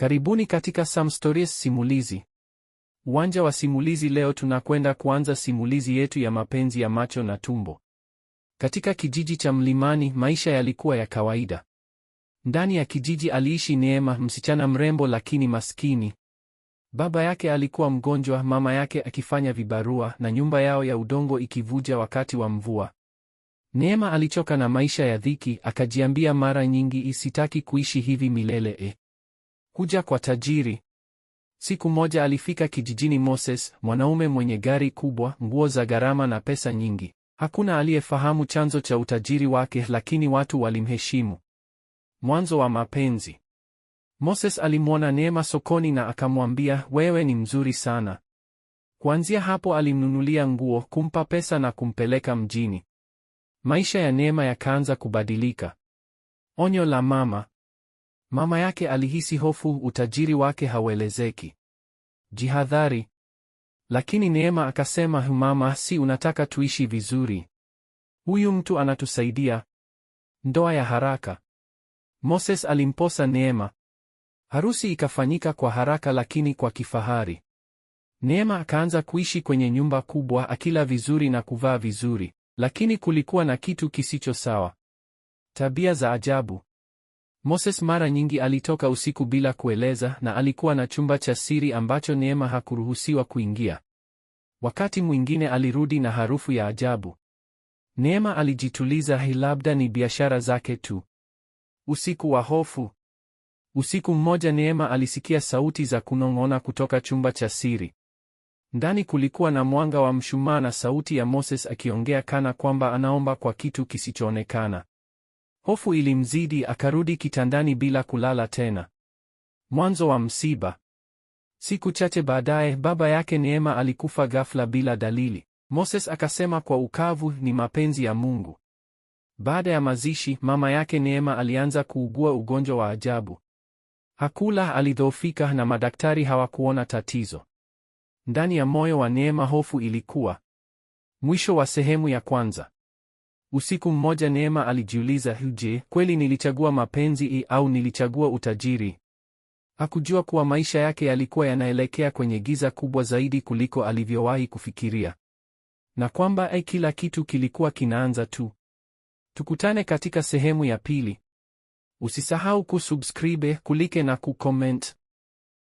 Karibuni katika Some Stories simulizi. Uwanja wa simulizi. Leo tunakwenda kuanza simulizi yetu ya mapenzi ya macho na tumbo. Katika kijiji cha mlimani, maisha yalikuwa ya kawaida. Ndani ya kijiji aliishi Neema, msichana mrembo lakini maskini. Baba yake alikuwa mgonjwa, mama yake akifanya vibarua, na nyumba yao ya udongo ikivuja wakati wa mvua. Neema alichoka na maisha ya dhiki, akajiambia mara nyingi, sitaki kuishi hivi milele. Kuja kwa tajiri. Siku moja alifika kijijini Moses, mwanaume mwenye gari kubwa, nguo za gharama na pesa nyingi. Hakuna aliyefahamu chanzo cha utajiri wake, lakini watu walimheshimu. Mwanzo wa mapenzi. Moses alimwona Neema sokoni na akamwambia, wewe ni mzuri sana. Kuanzia hapo alimnunulia nguo, kumpa pesa na kumpeleka mjini. Maisha ya Neema yakaanza kubadilika. Onyo la mama. Mama yake alihisi hofu, utajiri wake hauelezeki. Jihadhari. Lakini Neema akasema, mama, si unataka tuishi vizuri? Huyu mtu anatusaidia. Ndoa ya haraka. Moses alimposa Neema. Harusi ikafanyika kwa haraka lakini kwa kifahari. Neema akaanza kuishi kwenye nyumba kubwa, akila vizuri na kuvaa vizuri, lakini kulikuwa na kitu kisicho sawa. Tabia za ajabu. Moses mara nyingi alitoka usiku bila kueleza, na alikuwa na chumba cha siri ambacho Neema hakuruhusiwa kuingia. Wakati mwingine alirudi na harufu ya ajabu. Neema alijituliza, labda ni biashara zake tu. Usiku wa hofu. Usiku mmoja Neema alisikia sauti za kunong'ona kutoka chumba cha siri. Ndani kulikuwa na mwanga wa mshumaa na sauti ya Moses akiongea kana kwamba anaomba kwa kitu kisichoonekana. Hofu ilimzidi, akarudi kitandani bila kulala tena. Mwanzo wa msiba. Siku chache baadaye, baba yake Neema alikufa ghafla bila dalili. Moses akasema kwa ukavu, ni mapenzi ya Mungu. Baada ya mazishi, mama yake Neema alianza kuugua ugonjwa wa ajabu. Hakula, alidhoofika na madaktari hawakuona tatizo. Ndani ya moyo wa Neema hofu ilikuwa. Mwisho wa sehemu ya kwanza. Usiku mmoja Neema alijiuliza, je, kweli nilichagua mapenzi au nilichagua utajiri? Hakujua kuwa maisha yake yalikuwa yanaelekea kwenye giza kubwa zaidi kuliko alivyowahi kufikiria. Na kwamba kila kitu kilikuwa kinaanza tu. Tukutane katika sehemu ya pili. Usisahau kusubscribe, kulike na kucomment.